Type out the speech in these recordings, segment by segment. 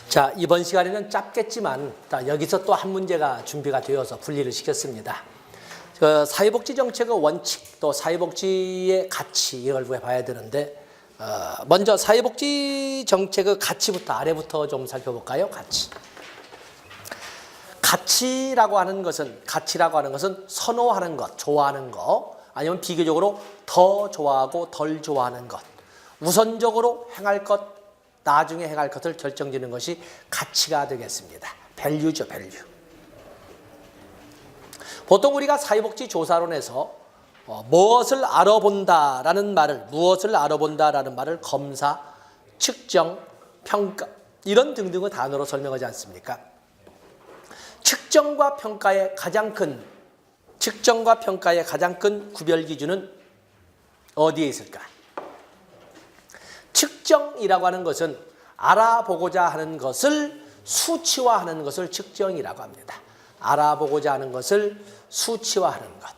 자, 이번 시간에는 짧겠지만 여기서 또 한 문제가 준비가 되어서 분리를 시켰습니다. 사회복지 정책의 원칙, 또 사회복지의 가치, 이걸 봐야 되는데, 먼저 사회복지 정책의 가치부터, 아래부터 좀 살펴볼까요? 가치. 가치라고 하는 것은 선호하는 것, 좋아하는 것, 아니면 비교적으로 더 좋아하고 덜 좋아하는 것, 우선적으로 행할 것, 나중에 행할 것을 결정짓는 것이 가치가 되겠습니다. 밸류죠, 밸류. 보통 우리가 사회복지 조사론에서 무엇을 알아본다라는 말을 검사, 측정, 평가 이런 등등의 단어로 설명하지 않습니까? 측정과 평가의 가장 큰 구별 기준은 어디에 있을까? 측정이라고 하는 것은 알아보고자 하는 것을 수치화하는 것을 측정이라고 합니다. 알아보고자 하는 것을 수치화하는 것.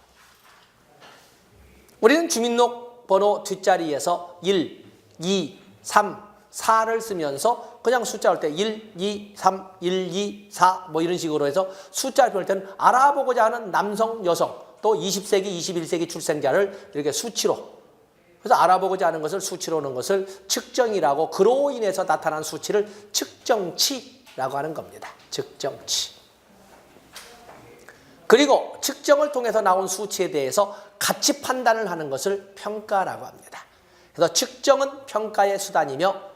우리는 주민등록번호 뒷자리에서 1, 2, 3, 4를 쓰면서 그냥 숫자 올 때 1, 2, 3, 1, 2, 4 뭐 이런 식으로 해서 숫자를 볼 때는 알아보고자 하는 남성, 여성 또 20세기, 21세기 출생자를 이렇게 수치로, 그래서 알아보고자 하는 것을 수치로 하는 것을 측정이라고, 그로 인해서 나타난 수치를 측정치라고 하는 겁니다. 측정치. 그리고 측정을 통해서 나온 수치에 대해서 가치 판단을 하는 것을 평가라고 합니다. 그래서 측정은 평가의 수단이며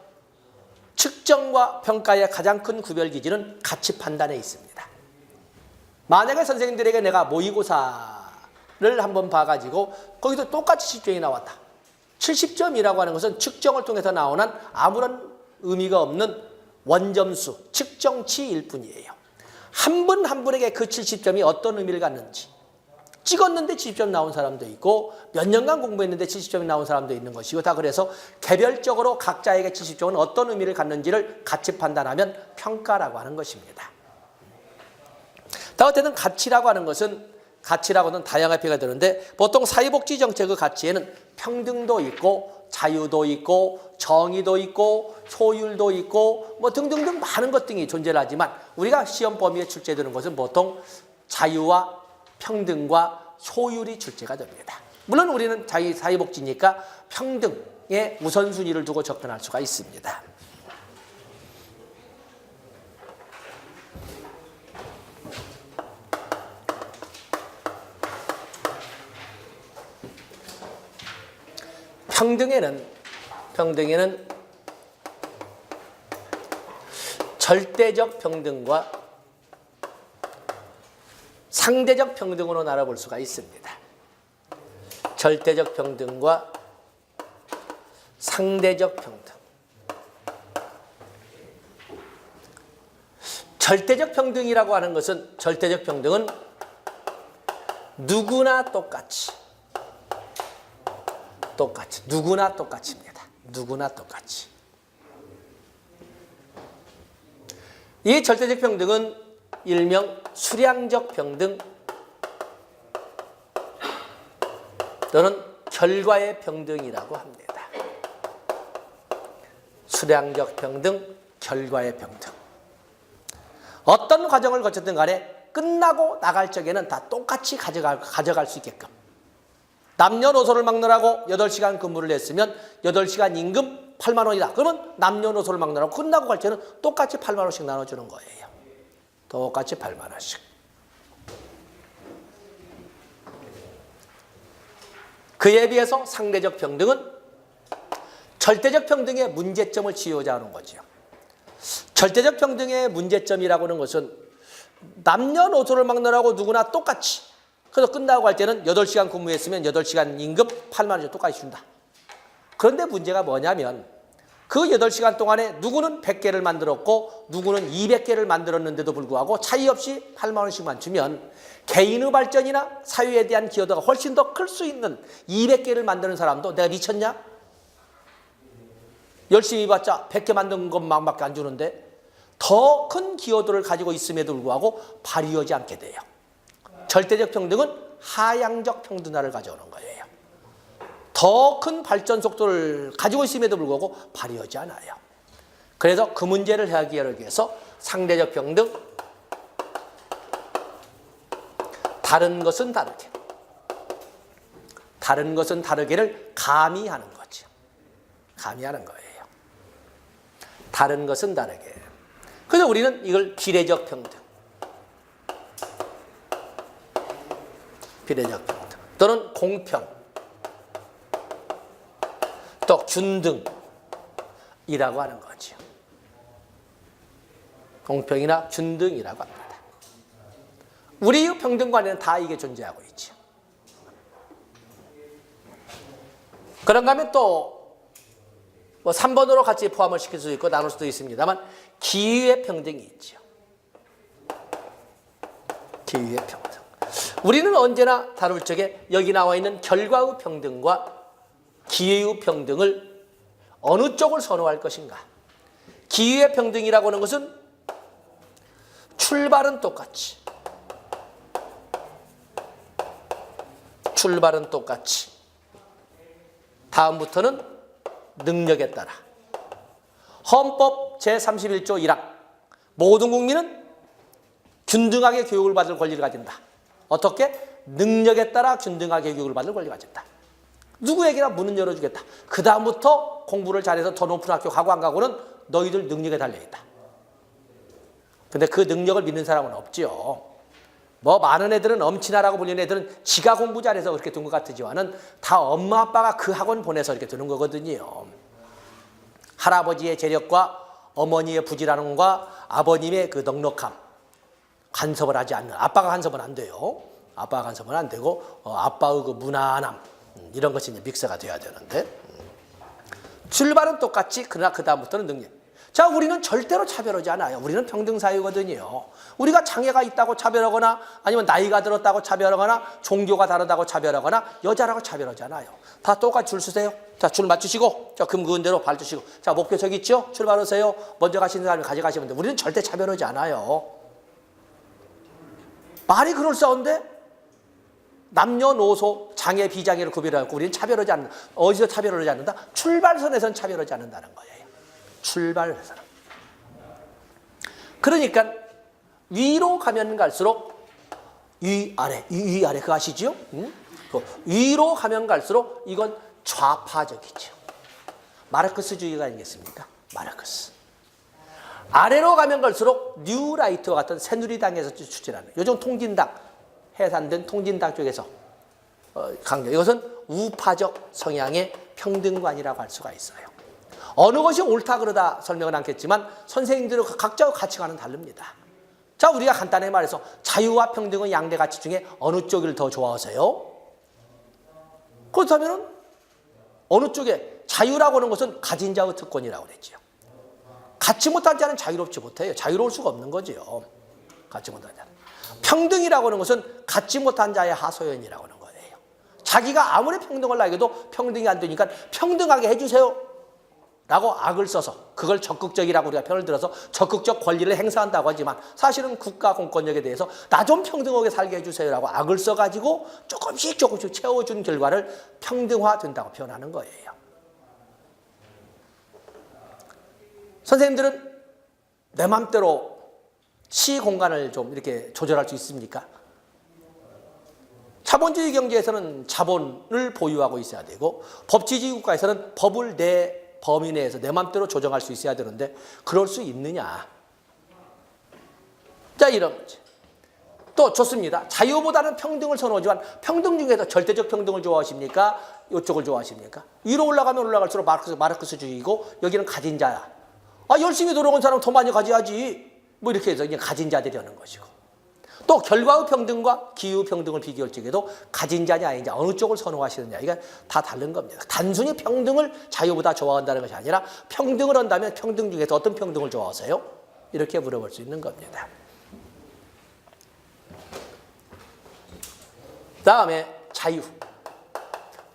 측정과 평가의 가장 큰 구별 기준은 가치 판단에 있습니다. 만약에 선생님들에게 내가 모의고사를 한번 봐가지고 거기서 똑같이 70점이 나왔다. 70점이라고 하는 것은 측정을 통해서 나오는 아무런 의미가 없는 원점수, 측정치일 뿐이에요. 한 분 한 분에게 그 70점이 어떤 의미를 갖는지, 찍었는데 70점 나온 사람도 있고 몇 년간 공부했는데 70점이 나온 사람도 있는 것이고, 다 그래서 개별적으로 각자에게 70점은 어떤 의미를 갖는지를 가치 판단하면 평가라고 하는 것입니다. 어쨌든 가치라고는 다양한 표현이 되는데, 보통 사회복지 정책의 가치에는 평등도 있고 자유도 있고 정의도 있고 효율도 있고 뭐 등등등 많은 것 등이 존재하지만, 우리가 시험 범위에 출제되는 것은 보통 자유와 평등과 효율이 출제가 됩니다. 물론 우리는 사회복지니까 평등에 우선순위를 두고 접근할 수가 있습니다. 평등에는 절대적 평등과 상대적 평등으로 나눠볼 수가 있습니다. 절대적 평등과 상대적 평등. 절대적 평등이라고 하는 것은, 절대적 평등은 누구나 누구나 똑같입니다. 누구나 똑같이. 이 절대적 평등은 일명 수량적 평등 또는 결과의 평등이라고 합니다. 수량적 평등, 결과의 평등. 어떤 과정을 거쳤든 간에 끝나고 나갈 적에는 다 똑같이 가져갈 수 있게끔. 남녀노소를 막론하고 8시간 근무를 했으면 8시간 임금 8만 원이다. 그러면 남녀노소를 막론하고 끝나고 갈 때는 똑같이 8만 원씩 나눠주는 거예요. 똑같이 8만 원씩. 그에 비해서 상대적 평등은 절대적 평등의 문제점을 지우고자 하는 거죠. 절대적 평등의 문제점이라고 하는 것은 남녀노소를 막론하고 누구나 똑같이, 그래서 끝나고 갈 때는 8시간 근무했으면 8시간 임금 8만 원씩 똑같이 준다. 그런데 문제가 뭐냐면, 그 8시간 동안에 누구는 100개를 만들었고 누구는 200개를 만들었는데도 불구하고 차이 없이 8만 원씩만 주면, 개인의 발전이나 사회에 대한 기여도가 훨씬 더 클 수 있는 200개를 만드는 사람도 내가 미쳤냐? 열심히 봤자 100개 만든 것만밖에 안 주는데 더 큰 기여도를 가지고 있음에도 불구하고 발휘하지 않게 돼요. 절대적 평등은 하향적 평등화를 가져오는 거예요. 더 큰 발전 속도를 가지고 있음에도 불구하고 발휘하지 않아요. 그래서 그 문제를 해결하기 위해서 상대적 평등, 다른 것은 다르게, 다른 것은 다르게를 가미하는 거죠. 가미하는 거예요. 다른 것은 다르게. 그래서 우리는 이걸 비례적 평등, 비례적 평등 또는 공평, 또 균등이라고 하는 거죠. 공평이나 균등이라고 합니다. 우리의 평등관에는 다 이게 존재하고 있죠. 그런가 하면 또 뭐 3번으로 같이 포함을 시킬 수도 있고 나눌 수도 있습니다만 기회의 평등이 있죠. 기회의 평등. 우리는 언제나 다룰 적에 여기 나와 있는 결과의 평등과 기회의 평등을 어느 쪽을 선호할 것인가. 기회의 평등이라고 하는 것은 출발은 똑같이, 출발은 똑같이, 다음부터는 능력에 따라. 헌법 제31조 1항 모든 국민은 균등하게 교육을 받을 권리를 가진다. 어떻게? 능력에 따라 균등하게 교육을 받을 권리를 가진다. 누구에게나 문은 열어주겠다. 그 다음부터 공부를 잘해서 더 높은 학교 가고 안 가고는 너희들 능력에 달려있다. 근데 그 능력을 믿는 사람은 없지요. 뭐 많은 애들은 엄친아라고 불리는 애들은 지가 공부 잘해서 그렇게 둔 것 같지만은 다 엄마 아빠가 그 학원 보내서 이렇게 두는 거거든요. 할아버지의 재력과 어머니의 부지런함과 아버님의 그 넉넉함, 간섭을 하지 않는, 아빠가 간섭은 안 돼요. 아빠가 간섭은 안 되고 아빠의 그 무난함, 이런 것이 이제 믹스가 돼야 되는데, 출발은 똑같지. 그러나 그 다음부터는 능력. 자, 우리는 절대로 차별하지 않아요. 우리는 평등사회거든요. 우리가 장애가 있다고 차별하거나 아니면 나이가 들었다고 차별하거나 종교가 다르다고 차별하거나 여자라고 차별하지 않아요. 다 똑같이 줄 서세요. 자, 줄 맞추시고, 자, 금 그은 대로 발 주시고, 자, 목표 저기 있죠? 출발하세요. 먼저 가시는 사람이 가져가시면 돼요. 우리는 절대 차별하지 않아요. 말이 그럴싸한데 남녀노소, 장애, 비장애를 구별하고 우리는 차별하지 않는다. 어디서 차별하지 않는다? 출발선에서는 차별하지 않는다는 거예요. 출발해서는. 그러니까 위로 가면 갈수록 위아래 그거 아시죠? 위로 가면 갈수록 이건 좌파적이죠. 마르크스주의가 아니겠습니까? 마르크스. 아래로 가면 갈수록 뉴라이트와 같은 새누리당에서 추진하는 요즘 통진당, 해산된 통진당 쪽에서 강조. 이것은 우파적 성향의 평등관이라고 할 수가 있어요. 어느 것이 옳다 그러다 설명은 않겠지만 선생님들은 각자의 가치관은 다릅니다. 자, 우리가 간단히 말해서 자유와 평등의 양대 가치 중에 어느 쪽을 더 좋아하세요? 그렇다면 어느 쪽에 자유라고 하는 것은 가진 자의 특권이라고 그랬죠. 갖지 못한 자는 자유롭지 못해요. 자유로울 수가 없는 거죠. 갖지 못한 자는. 평등이라고 하는 것은 갖지 못한 자의 하소연이라고 하는 거예요. 자기가 아무리 평등을 나에게도 평등이 안 되니까 평등하게 해주세요 라고 악을 써서 그걸 적극적이라고 우리가 편을 들어서 적극적 권리를 행사한다고 하지만 사실은 국가 공권력에 대해서 나 좀 평등하게 살게 해주세요 라고 악을 써가지고 조금씩 채워준 결과를 평등화된다고 표현하는 거예요. 선생님들은 내 맘대로 시 공간을 좀 이렇게 조절할 수 있습니까? 자본주의 경제에서는 자본을 보유하고 있어야 되고 법치주의 국가에서는 법을 내 범위 내에서 내 맘대로 조정할 수 있어야 되는데 그럴 수 있느냐? 자, 이런 거지. 또 좋습니다. 자유보다는 평등을 선호하지만 평등 중에서 절대적 평등을 좋아하십니까? 이쪽을 좋아하십니까? 위로 올라가면 올라갈수록 마르크스주의고 여기는 가진 자야. 아, 열심히 돌아온 사람 더 많이 가져야지. 뭐 이렇게 해서 그냥 가진 자들이 하는 것이고. 또 결과의 평등과 기후 평등을 비교할 적에도 가진 자냐 아니냐 어느 쪽을 선호하시느냐 이건 다 다른 겁니다. 단순히 평등을 자유보다 좋아한다는 것이 아니라 평등을 한다면 평등 중에서 어떤 평등을 좋아하세요? 이렇게 물어볼 수 있는 겁니다. 다음에 자유.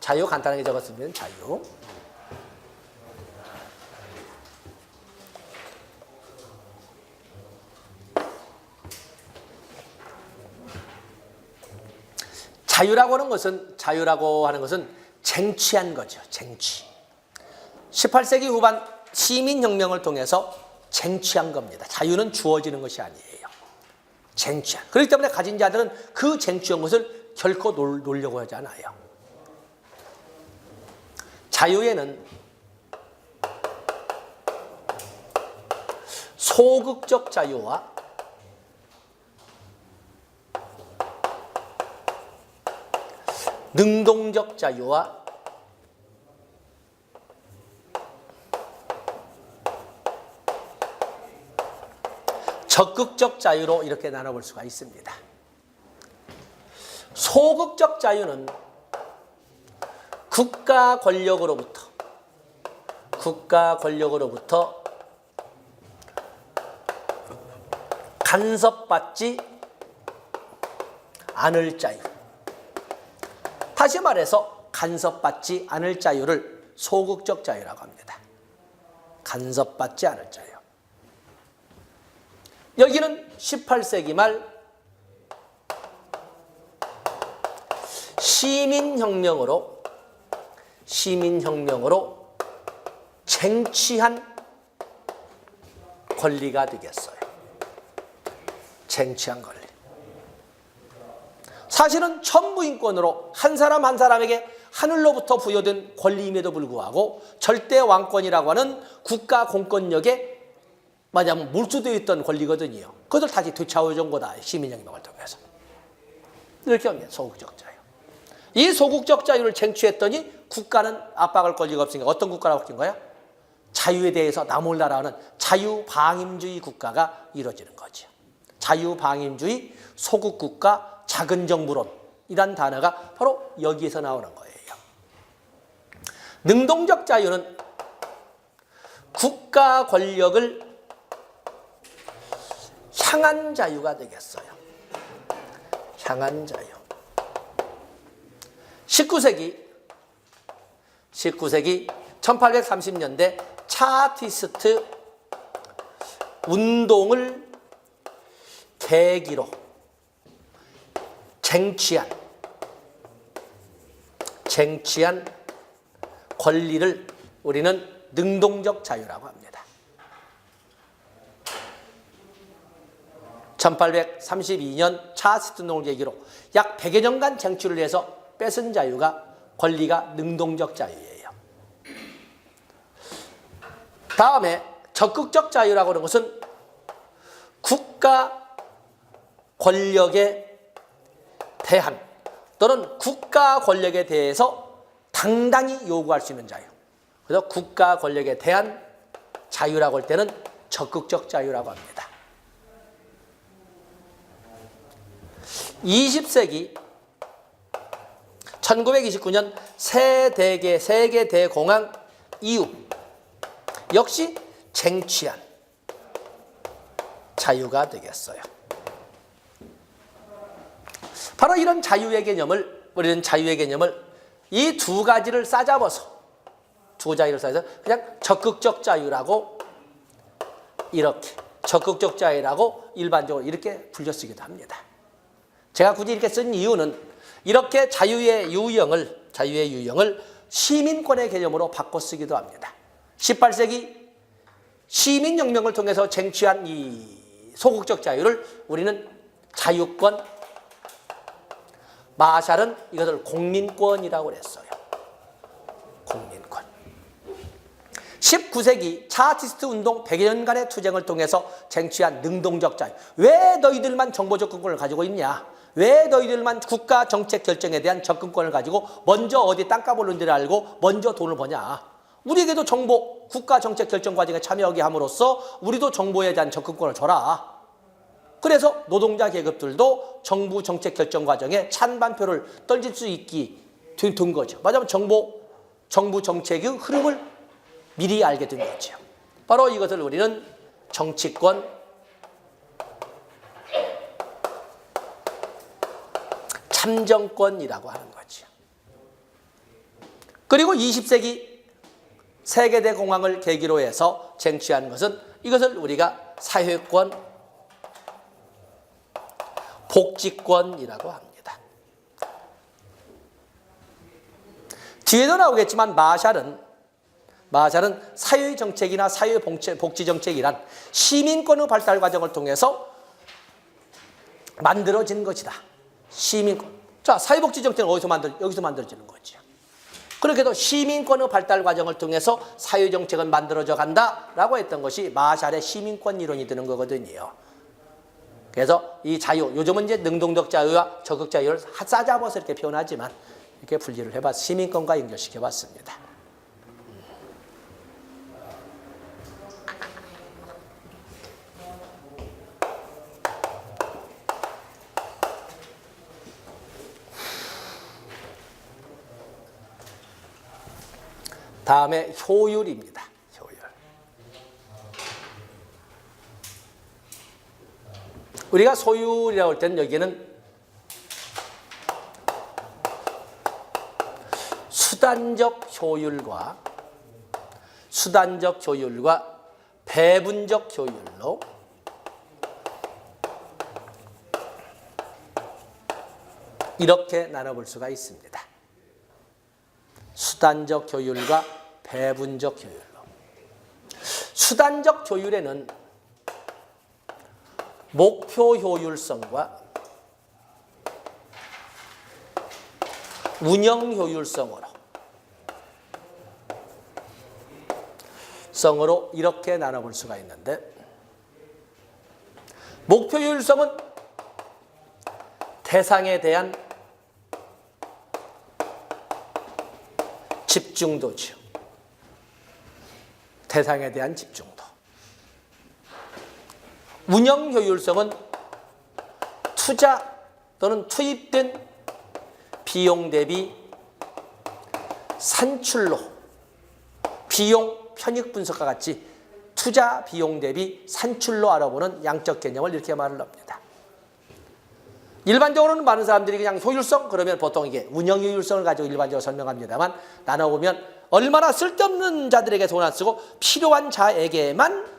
자유 간단하게 적었으면 자유. 자유라고 하는 것은 쟁취한 거죠. 쟁취. 18세기 후반 시민혁명을 통해서 쟁취한 겁니다. 자유는 주어지는 것이 아니에요. 쟁취한. 그렇기 때문에 가진 자들은 그 쟁취한 것을 결코 놓으려고 하지 않아요. 자유에는 소극적 자유와 능동적 자유와 적극적 자유로 이렇게 나눠볼 수가 있습니다. 소극적 자유는 국가 권력으로부터 간섭받지 않을 자유. 다시 말해서 간섭받지 않을 자유를 소극적 자유라고 합니다. 간섭받지 않을 자유. 여기는 18세기 말 시민혁명으로 쟁취한 권리가 되겠어요. 쟁취한 권리. 사실은 천부인권으로 한 사람 한 사람에게 하늘로부터 부여된 권리임에도 불구하고 절대 왕권이라고 하는 국가 공권력에 말하자면 몰수되어 있던 권리거든요. 그것을 다시 되찾아준 거다. 시민혁명을 통해서. 이렇게 합니다. 소극적 자유. 이 소극적 자유를 쟁취했더니 국가는 압박할 권리가 없으니까 어떤 국가라고 바뀐 거야? 자유에 대해서 나몰라라는 자유방임주의 국가가 이루어지는 거죠. 자유방임주의, 소극국가, 작은 정부론이란 단어가 바로 여기에서 나오는 거예요. 능동적 자유는 국가 권력을 향한 자유가 되겠어요. 향한 자유. 19세기 1830년대 차티스트 운동을 계기로 쟁취한 권리를 우리는 능동적 자유라고 합니다. 1832년 차티스트 운동을 계기로 약 100여 년간 쟁취를 해서 뺏은 자유가 권리가 능동적 자유예요. 다음에 적극적 자유라고 하는 것은 국가 권력에 대한 또는 국가 권력에 대해서 당당히 요구할 수 있는 자유. 그래서 국가 권력에 대한 자유라고 할 때는 적극적 자유라고 합니다. 20세기 1929년 세계 대공황 이후 역시 쟁취한 자유가 되겠어요. 바로 이런 자유의 개념을 이 두 가지를 싸잡아서 그냥 적극적 자유라고 일반적으로 이렇게 불려쓰기도 합니다. 제가 굳이 이렇게 쓴 이유는 이렇게 자유의 유형을 시민권의 개념으로 바꿔 쓰기도 합니다. 18세기 시민혁명을 통해서 쟁취한 이 소극적 자유를 우리는 자유권, 마샬은 이것을 공민권이라고 그랬어요. 공민권. 19세기 차티스트 운동 100여 년간의 투쟁을 통해서 쟁취한 능동적 자유. 왜 너희들만 정보 접근권을 가지고 있냐? 왜 너희들만 국가 정책 결정에 대한 접근권을 가지고 먼저 어디 땅값 오르는지를 알고 먼저 돈을 버냐? 우리에게도 정보, 국가 정책 결정 과정에 참여하게 함으로써 우리도 정보에 대한 접근권을 줘라. 그래서 노동자 계급들도 정부 정책 결정 과정에 찬반표를 떨칠 수 있게 된 거죠. 말하자면 정부 정책의 흐름을 미리 알게 된 거죠. 바로 이것을 우리는 정치권, 참정권이라고 하는 거죠. 그리고 20세기 세계대공황을 계기로 해서 쟁취한 것은 이것을 우리가 사회권, 복지권이라고 합니다. 뒤에도 나오겠지만 마샬은 마샬은 사회정책이나 사회복지정책이란 시민권의 발달 과정을 통해서 만들어진 것이다. 시민권. 자, 사회복지정책은 여기서 만들어지는 거죠. 그렇게 해서 시민권의 발달 과정을 통해서 사회정책은 만들어져 간다라고 했던 것이 마샬의 시민권 이론이 되는 거거든요. 그래서 이 자유, 요즘은 이제 능동적 자유와 적극 자유를 싸잡아서 이렇게 표현하지만 이렇게 분리를 해봤, 시민권과 연결시켜봤습니다. 다음에 효율입니다. 효율. 우리가 소율이라고 할 때는 여기에는 수단적 효율과 배분적 효율로 이렇게 나눠볼 수가 있습니다. 수단적 효율과 배분적 효율로. 수단적 효율에는 목표 효율성과 운영 효율성으로 이렇게 나눠볼 수가 있는데, 목표 효율성은 대상에 대한 집중도죠. 대상에 대한 집중도. 운영 효율성은 투자 또는 투입된 비용 대비 산출로, 비용 편익 분석과 같이 투자 비용 대비 산출로 알아보는 양적 개념을 이렇게 말을 합니다. 일반적으로는 많은 사람들이 그냥 효율성 그러면 보통 이게 운영 효율성을 가지고 일반적으로 설명합니다만, 나눠보면 얼마나 쓸데없는 자들에게 돈 안 쓰고 필요한 자에게만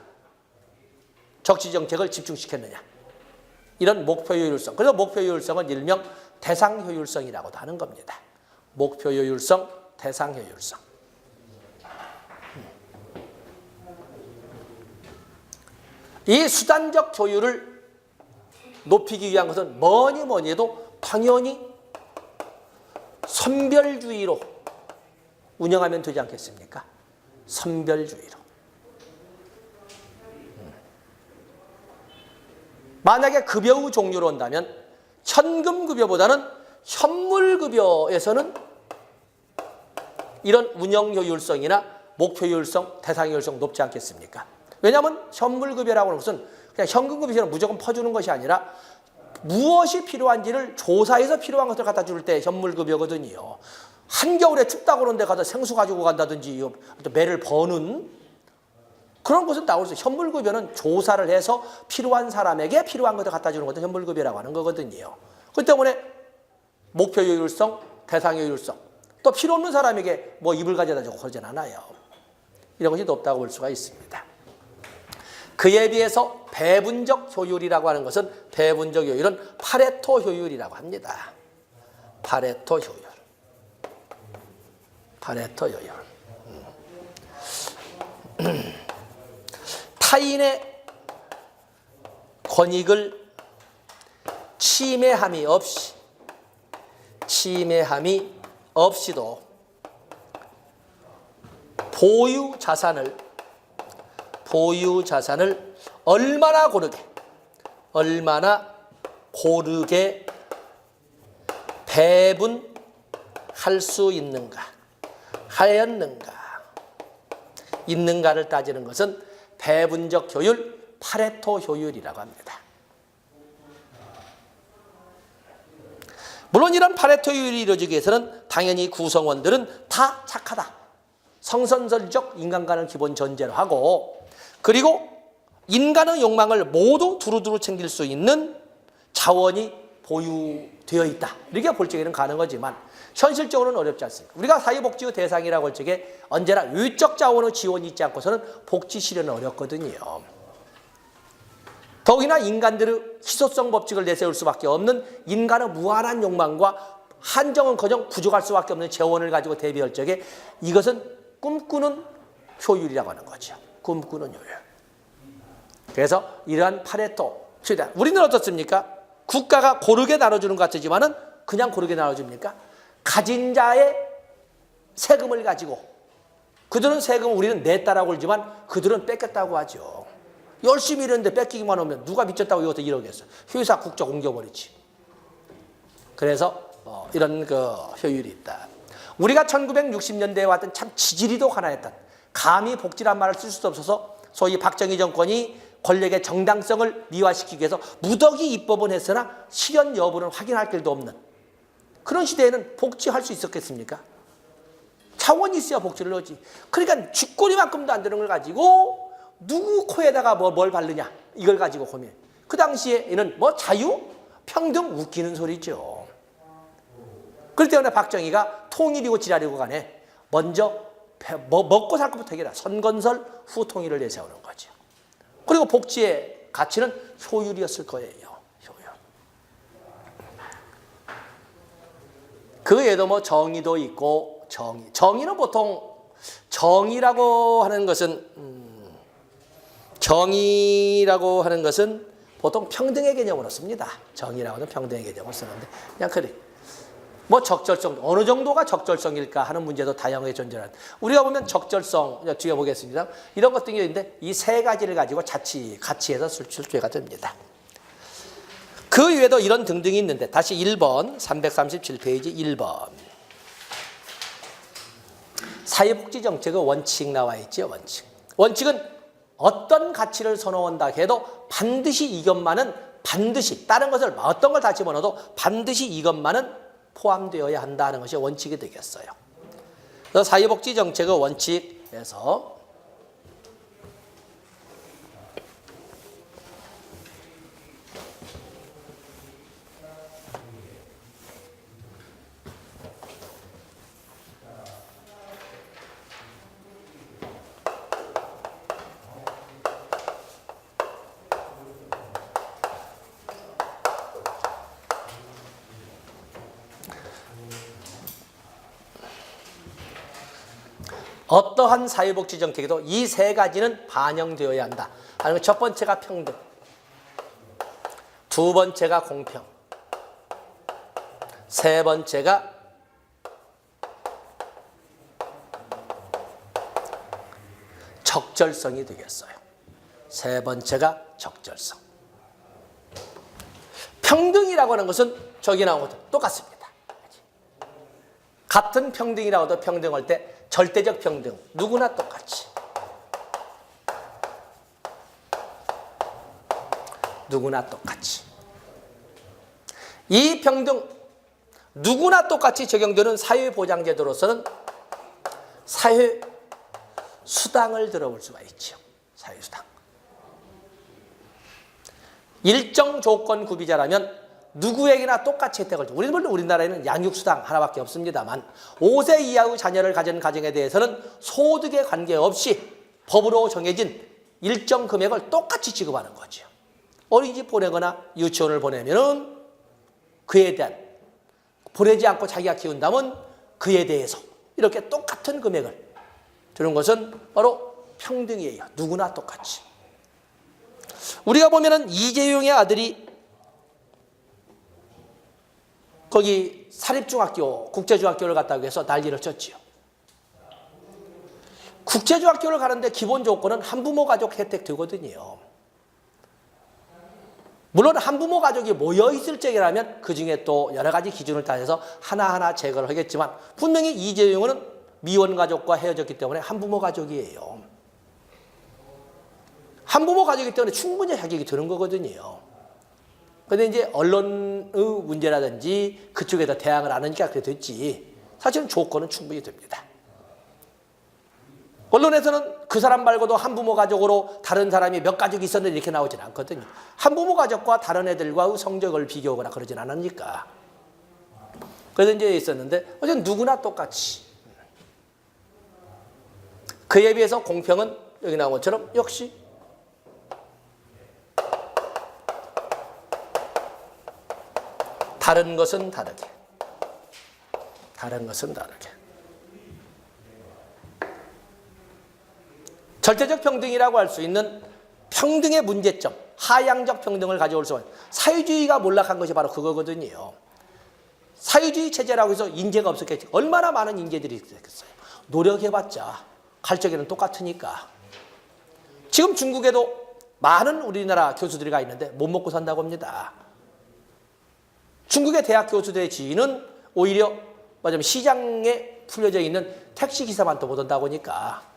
적시정책을 집중시켰느냐, 이런 목표 효율성. 그래서 목표 효율성은 일명 대상 효율성이라고도 하는 겁니다. 목표 효율성, 대상 효율성. 이 수단적 효율을 높이기 위한 것은 뭐니 해도 당연히 선별주의로 운영하면 되지 않겠습니까? 선별주의로. 만약에 급여의 종류로 온다면 현금급여보다는 현물급여에서는 이런 운영효율성이나 목표효율성, 대상효율성 높지 않겠습니까? 왜냐하면 현물급여라고 하는 것은 그냥 현금급여는 무조건 퍼주는 것이 아니라 무엇이 필요한지를 조사해서 필요한 것을 갖다 줄 때 현물급여거든요. 한겨울에 춥다고 그러는데 가서 생수 가지고 간다든지 매를 버는 그런 것은 나올 수 있어요. 현물급여는 조사를 해서 필요한 사람에게 필요한 것을 갖다 주는 것도 현물급여라고 하는 거거든요. 그렇기 때문에 목표효율성, 대상효율성, 또 필요 없는 사람에게 뭐 입을 가져다 주고 그러진 않아요. 이런 것이 높다고 볼 수가 있습니다. 그에 비해서 배분적 효율이라고 하는 것은, 배분적 효율은 파레토 효율이라고 합니다. 파레토 효율. 파레토 효율. 타인의 권익을 침해함이 없이도 보유 자산을 얼마나 고르게 배분할 수 있는가를 따지는 것은 배분적 효율, 파레토 효율이라고 합니다. 물론 이런 파레토 효율이 이루어지기 위해서는 당연히 구성원들은 다 착하다, 성선설적 인간관을 기본 전제로 하고, 그리고 인간의 욕망을 모두 두루두루 챙길 수 있는 자원이 보유되어 있다, 이렇게 볼 적에는 가능하지만 현실적으로는 어렵지 않습니다. 우리가 사회복지의 대상이라고 할 적에 언제나 외적 자원의 지원이 있지 않고서는 복지 실현은 어렵거든요. 더욱이나 인간들의 희소성 법칙을 내세울 수밖에 없는 인간의 무한한 욕망과 한정은커녕 부족할 수밖에 없는 재원을 가지고 대비할 적에 이것은 꿈꾸는 효율이라고 하는 거죠. 꿈꾸는 효율. 그래서 이러한 파레토 최대한 우리는 어떻습니까? 국가가 고르게 나눠주는 것 같지만은 그냥 고르게 나눠줍니까? 가진 자의 세금을 가지고 그들은 세금 우리는 냈다라고 그러지만 그들은 뺏겼다고 하죠. 열심히 일했는데 뺏기기만 하면 누가 미쳤다고 이것도 이러겠어. 회사 국적 옮겨버리지. 그래서 이런 그 효율이 있다. 우리가 1960년대에 왔던 참 지지리도 가난했던 감히 복지란 말을 쓸 수도 없어서 소위 박정희 정권이 권력의 정당성을 미화시키기 위해서 무더기 입법은 했으나 실현 여부는 확인할 길도 없는 그런 시대에는 복지할 수 있었겠습니까? 차원이 있어야 복지를 하지. 그러니까 쥐꼬리만큼도 안 되는 걸 가지고 누구 코에다가 뭘 바르냐 이걸 가지고 고민. 그 당시에는 뭐 자유, 평등 웃기는 소리죠. 그렇기 때문에 박정희가 통일이고 지랄이고 간에 먼저 먹고 살 것부터 해결해. 선건설 후 통일을 내세우는 거죠. 그리고 복지의 가치는 효율이었을 거예요. 효율. 그 외에도 뭐 정의도 있고 정의. 정의는 보통 정의라고 하는 것은 보통 평등의 개념으로 씁니다. 정의라고는 평등의 개념을 쓰는데 그냥 그래. 뭐 적절성, 어느 정도가 적절성일까 하는 문제도 다양하게 존재하는. 우리가 보면 적절성, 뒤에 보겠습니다. 이런 것들이 있는데 이 세 가지를 가지고 가치에서 출제가 됩니다. 그 외에도 이런 등등이 있는데 다시 1번, 337페이지 1번. 사회복지정책의 원칙 나와 있죠. 원칙. 원칙은 어떤 가치를 선호한다 해도 반드시 이것만은 반드시 다른 것을 어떤 걸 다 집어넣어도 반드시 이것만은 포함되어야 한다는 것이 원칙이 되겠어요. 그래서 사회복지정책의 원칙에서 어떠한 사회복지 정책에도 이 세 가지는 반영되어야 한다. 첫 번째가 평등, 두 번째가 공평, 세 번째가 적절성이 되겠어요. 세 번째가 적절성. 평등이라고 하는 것은 저기 나온 것도 똑같습니다. 같은 평등이라고도 평등할 때 절대적 평등, 누구나 똑같이. 누구나 똑같이. 이 평등, 누구나 똑같이 적용되는 사회보장제도로서는 사회수당을 들어볼 수가 있죠. 사회수당. 일정 조건 구비자라면 누구에게나 똑같이 혜택을 줘. 우리는 물론 우리나라에는 양육수당 하나밖에 없습니다만 5세 이하의 자녀를 가진 가정에 대해서는 소득에 관계없이 법으로 정해진 일정 금액을 똑같이 지급하는 거죠. 어린이집 보내거나 유치원을 보내면은 그에 대한 보내지 않고 자기가 키운다면 그에 대해서 이렇게 똑같은 금액을 주는 것은 바로 평등이에요. 누구나 똑같이. 우리가 보면은 이재용의 아들이 거기 사립중학교, 국제중학교를 갔다고 해서 난리를 쳤지요. 국제중학교를 가는데 기본 조건은 한부모 가족 혜택 되거든요. 물론 한부모 가족이 모여 있을 적이라면 그 중에 또 여러 가지 기준을 따져서 하나하나 제거를 하겠지만 분명히 이재용은 미혼 가족과 헤어졌기 때문에 한부모 가족이에요. 한부모 가족이기 때문에 충분히 자격이 드는 거거든요. 그런데 이제 언론의 문제라든지 그쪽에다 대항을 안 하니까 그래 됐지. 사실은 조건은 충분히 됩니다. 언론에서는 그 사람 말고도 한부모 가족으로 다른 사람이 몇 가족이 있었는데 이렇게 나오진 않거든요. 한부모 가족과 다른 애들과의 성적을 비교하거나 그러진 않으니까. 그래서 이제 있었는데 어쨌든 누구나 똑같이. 그에 비해서 공평은 여기 나온 것처럼 역시 다른 것은 다르게. 다른 것은 다르게. 절대적 평등이라고 할 수 있는 평등의 문제점, 하향적 평등을 가져올 수 있는 사회주의가 몰락한 것이 바로 그거거든요. 사회주의 체제라고 해서 인재가 없었겠지. 얼마나 많은 인재들이 있겠어요. 노력해봤자 갈 적에는 똑같으니까. 지금 중국에도 많은 우리나라 교수들이 가 있는데 못 먹고 산다고 합니다. 중국의 대학 교수들의 지위는 오히려 말하자면 시장에 풀려져 있는 택시기사만 더 못한다고 하니까.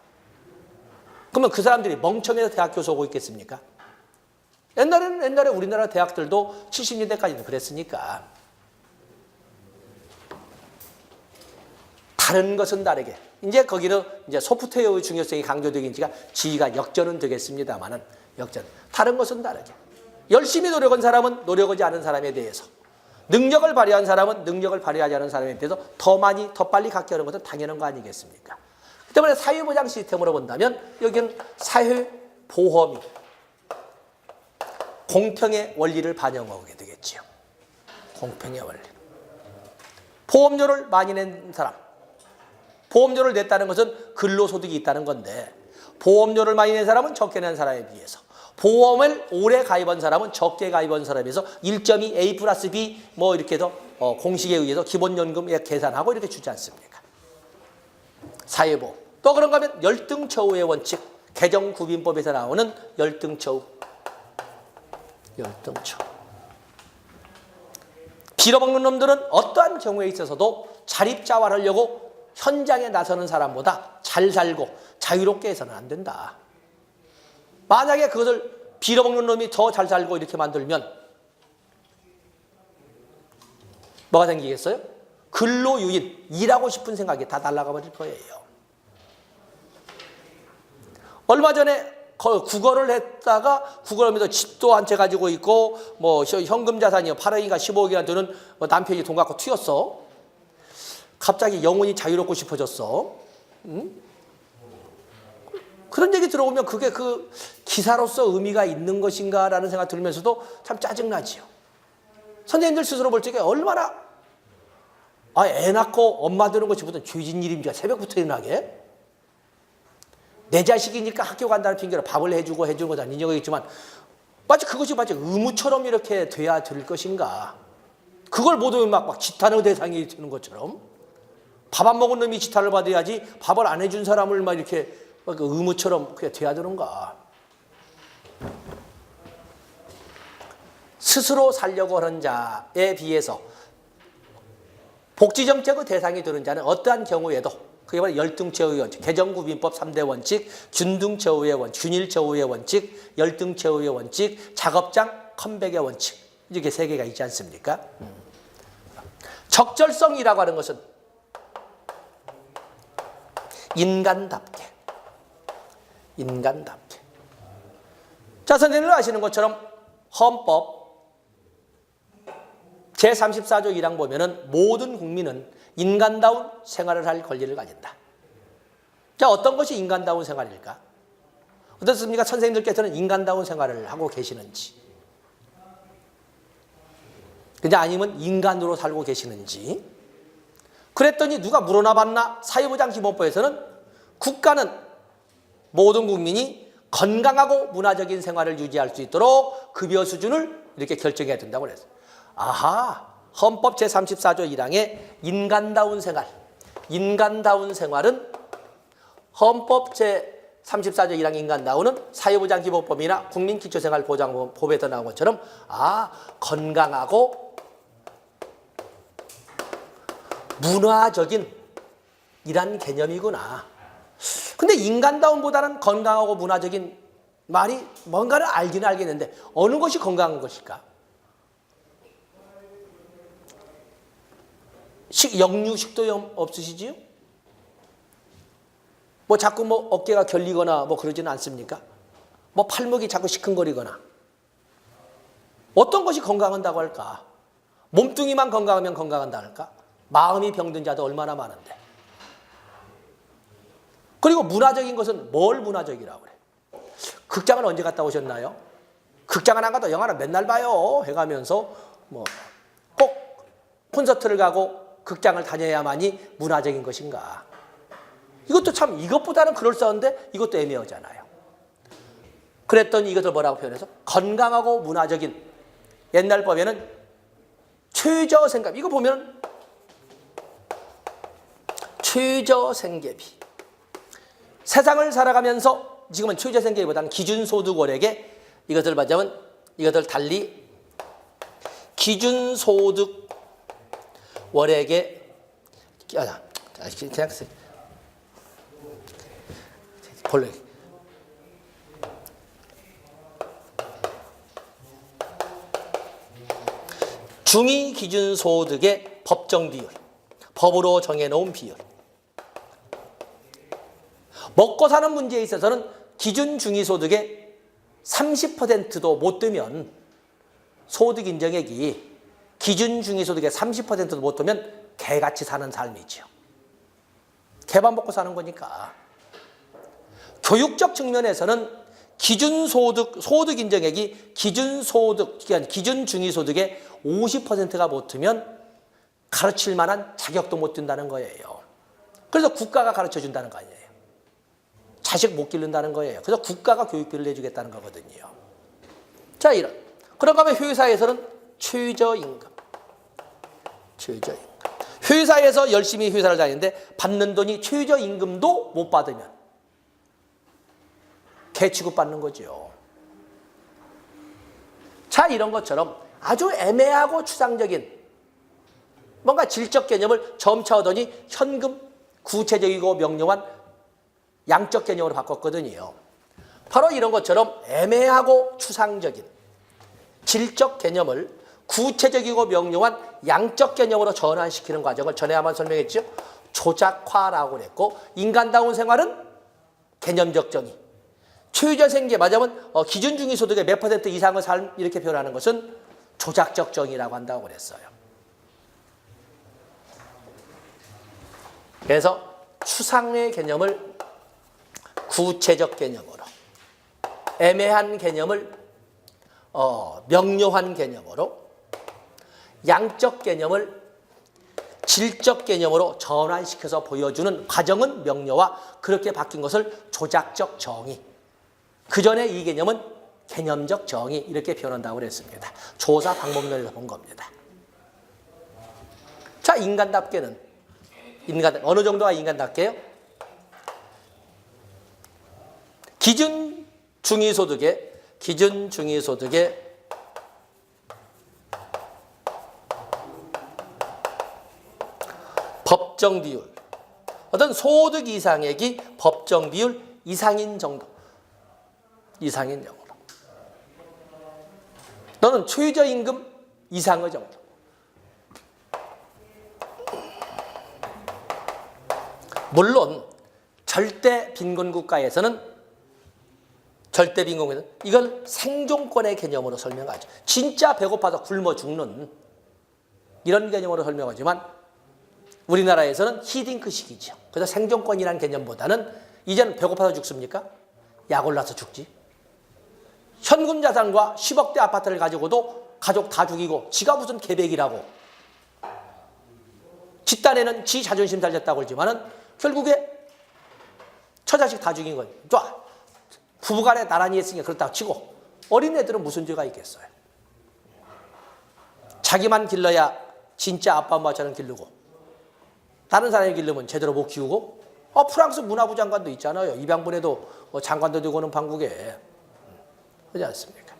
그러면 그 사람들이 멍청해서 대학 교수 오고 있겠습니까? 옛날에 우리나라 대학들도 70년대까지는 그랬으니까. 다른 것은 다르게. 이제 거기는 이제 소프트웨어의 중요성이 강조되긴지가 지위가 역전은 되겠습니다만은 역전. 다른 것은 다르게. 열심히 노력한 사람은 노력하지 않은 사람에 대해서, 능력을 발휘한 사람은 능력을 발휘하지 않은 사람에 대해서 더 많이, 더 빨리 갖게 하는 것은 당연한 거 아니겠습니까? 그 때문에 사회보장 시스템으로 본다면 여기는 사회보험이 공평의 원리를 반영하게 되겠지요. 공평의 원리. 보험료를 많이 낸 사람. 보험료를 냈다는 것은 근로소득이 있다는 건데 보험료를 많이 낸 사람은 적게 낸 사람에 비해서 보험을 오래 가입한 사람은 적게 가입한 사람에 비해서 1.2 A 플러스 B 뭐 이렇게 해서 공식에 의해서 기본연금 계산하고 이렇게 주지 않습니까? 사회보험. 또 그런가 하면 열등처우의 원칙, 개정구빈법에서 나오는 열등처우. 열등처우. 빌어먹는 놈들은 어떠한 경우에 있어서도 자립자활하려고 현장에 나서는 사람보다 잘 살고 자유롭게 해서는 안 된다. 만약에 그것을 빌어먹는 놈이 더 잘 살고 이렇게 만들면 뭐가 생기겠어요? 근로유인, 일하고 싶은 생각이 다 날아가 버릴 거예요. 얼마 전에 국어를 했다가 국어를 하면서 집도 한 채 가지고 있고 뭐 현금 자산이요 8억인가 15억이나 되는 남편이 돈 갖고 튀었어. 갑자기 영혼이 자유롭고 싶어졌어. 응? 그런 얘기 들어보면 그게 그 기사로서 의미가 있는 것인가라는 생각 들면서도 참 짜증나지요. 선생님들 스스로 볼 적에 얼마나 애 낳고 엄마 되는 것이 보다 죄진 일입니까? 새벽부터 일어나게? 내 자식이니까 학교 간다는 핑계로 밥을 해주고 해주는 거다 인정하겠지만 마치 그것이 마치 의무처럼 이렇게 돼야 될 것인가? 그걸 모두 막 지탄의 대상이 되는 것처럼 밥 안 먹은 놈이 지탄을 받아야지 밥을 안 해준 사람을 막 이렇게 의무처럼 그게 돼야 되는가? 스스로 살려고 하는 자에 비해서 복지정책의 대상이 되는 자는 어떠한 경우에도 그게 바로 열등처우의 원칙, 개정구빈법 3대 원칙, 균등처우의 원칙, 균일처우의 원칙, 열등처우의 원칙, 작업장 컴백의 원칙 이렇게 세 개가 있지 않습니까? 적절성이라고 하는 것은 인간답게. 자, 선생님들 아시는 것처럼 헌법 제34조 1항 보면은 모든 국민은 인간다운 생활을 할 권리를 가진다. 자, 어떤 것이 인간다운 생활일까? 어떻습니까? 선생님들께서는 인간다운 생활을 하고 계시는지, 그냥 아니면 인간으로 살고 계시는지. 그랬더니 누가 물어나 봤나? 사회보장기본법에서는 국가는 모든 국민이 건강하고 문화적인 생활을 유지할 수 있도록 급여 수준을 이렇게 결정해야 된다고 그랬어요. 아하, 헌법 제34조 1항에 인간다운 생활. 인간다운 생활은 헌법 제34조 1항 인간다운은 사회보장기본법이나 국민기초생활보장법에서 나온 것처럼 건강하고 문화적인 이란 개념이구나. 근데 인간다움보다는 건강하고 문화적인 말이 뭔가를 알기는 알겠는데 어느 것이 건강한 것일까? 역류식도 없으시지요? 뭐 자꾸 뭐 어깨가 결리거나 뭐 그러지는 않습니까? 뭐 팔목이 자꾸 시큰거리거나. 어떤 것이 건강한다고 할까? 몸뚱이만 건강하면 건강한다 할까? 마음이 병든 자도 얼마나 많은데. 그리고 문화적인 것은 뭘 문화적이라고 그래? 극장은 언제 갔다 오셨나요? 극장은 안 가도 영화는 맨날 봐요 해가면서 뭐 꼭 콘서트를 가고 극장을 다녀야만이 문화적인 것인가? 이것도 참 이것보다는 그럴싸한데 이것도 애매하잖아요. 그랬더니 이것을 뭐라고 표현해서 건강하고 문화적인 옛날 법에는 최저생계비 이거 보면 최저생계비 세상을 살아가면서 지금은 최저생계비보다는 기준소득월에게 이것을 말하자면 이것을 달리 기준소득월에게 그냥 본래 중위 기준소득의 법정 비율, 법으로 정해놓은 비율. 먹고 사는 문제에 있어서는 기준 중위소득의 30%도 못 되면 소득 인정액이 기준 중위소득의 30%도 못 되면 개같이 사는 삶이죠. 개밥 먹고 사는 거니까. 교육적 측면에서는 소득 인정액이 기준 중위소득의 50%가 못 되면 가르칠 만한 자격도 못 준다는 거예요. 그래서 국가가 가르쳐 준다는 거 아니에요. 자식 못 기른다는 거예요. 그래서 국가가 교육비를 내주겠다는 거거든요. 자, 이런. 그런가 하면 회사에서는 최저임금. 회사에서 열심히 회사를 다니는데 받는 돈이 최저임금도 못 받으면 개 취급받는 거죠. 자, 이런 것처럼 아주 애매하고 추상적인 뭔가 질적 개념을 점차 얻으니 현금, 구체적이고 명료한 양적 개념으로 바꿨거든요. 바로 이런 것처럼 애매하고 추상적인 질적 개념을 구체적이고 명료한 양적 개념으로 전환시키는 과정을 전에 한번 설명했죠. 조작화라고 그랬고, 인간다운 생활은 개념적 정의. 최저생계 맞으면 기준 중위소득의 몇 % 이상의 삶 이렇게 표현하는 것은 조작적 정의라고 한다고 그랬어요. 그래서 추상의 개념을 구체적 개념으로, 애매한 개념을 명료한 개념으로, 양적 개념을 질적 개념으로 전환시켜서 보여주는 과정은 명료화, 그렇게 바뀐 것을 조작적 정의. 그 전에 이 개념은 개념적 정의 이렇게 표현한다고 그랬습니다. 조사 방법론에서 본 겁니다. 자, 인간답게는 어느 정도가 인간답게요? 기준 중위소득의 법정 비율, 어떤 소득 이상액이 법정 비율 이상인 정도. 이상인 정도. 너는 최저임금 이상의 정도. 물론 절대 빈곤국가에서는 이걸 생존권의 개념으로 설명하죠. 진짜 배고파서 굶어 죽는 이런 개념으로 설명하지만 우리나라에서는 히딩크식이죠. 그래서 생존권이라는 개념보다는 이제는 배고파서 죽습니까? 약 올라서 죽지. 현금 자산과 10억대 아파트를 가지고도 가족 다 죽이고 지가 무슨 계백이라고. 집단에는 지 자존심 살렸다고 그러지만은 결국에 처자식 다 죽인 거예요. 부부간에 나란히 했으니까 그렇다고 치고 어린애들은 무슨 죄가 있겠어요. 자기만 길러야 진짜 아빠 엄마처럼 기르고 다른 사람이 기르면 제대로 못 키우고 프랑스 문화부 장관도 있잖아요. 입양분에도 장관도 되고 오는 판국에. 그렇지 않습니까?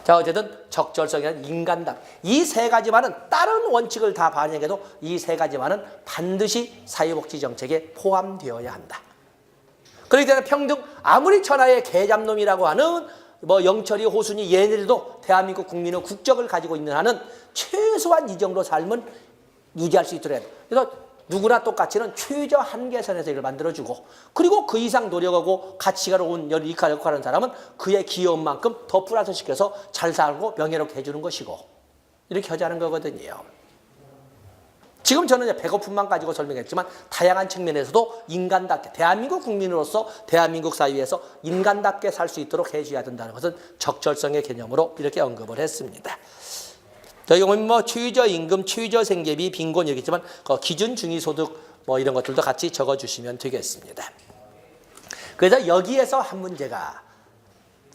자, 어쨌든 적절성이란 인간답. 이 세 가지만은 다른 원칙을 다 반영해도 이 세 가지만은 반드시 사회복지정책에 포함되어야 한다. 그렇기 때문에 평등, 아무리 천하의 개잡놈이라고 하는 영철이, 호순이, 얘네들도 대한민국 국민의 국적을 가지고 있는 한은 최소한 이 정도 삶은 유지할 수 있도록 해야 돼. 그래서 누구나 똑같이는 최저 한계선에서 이걸 만들어주고, 그리고 그 이상 노력하고 가치가 온 역할하는 사람은 그의 기여한 만큼 더 플러스 시켜서 잘 살고 명예롭게 해주는 것이고, 이렇게 하자는 거거든요. 지금 저는 이제 배고픔만 가지고 설명했지만 다양한 측면에서도 인간답게, 대한민국 국민으로서 대한민국 사회에서 인간답게 살 수 있도록 해줘야 된다는 것은 적절성의 개념으로 이렇게 언급을 했습니다. 저희 보면 최저임금, 최저생계비, 빈곤 얘기했지만 기준 중위소득 이런 것들도 같이 적어주시면 되겠습니다. 그래서 여기에서 한 문제가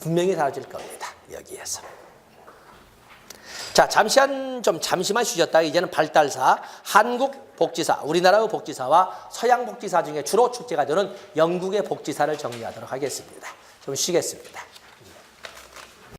분명히 달라질 겁니다. 여기에서. 자, 잠시만 쉬셨다가 이제는 발달사, 한국 복지사, 우리나라의 복지사와 서양 복지사 중에 주로 축제가 되는 영국의 복지사를 정리하도록 하겠습니다. 좀 쉬겠습니다.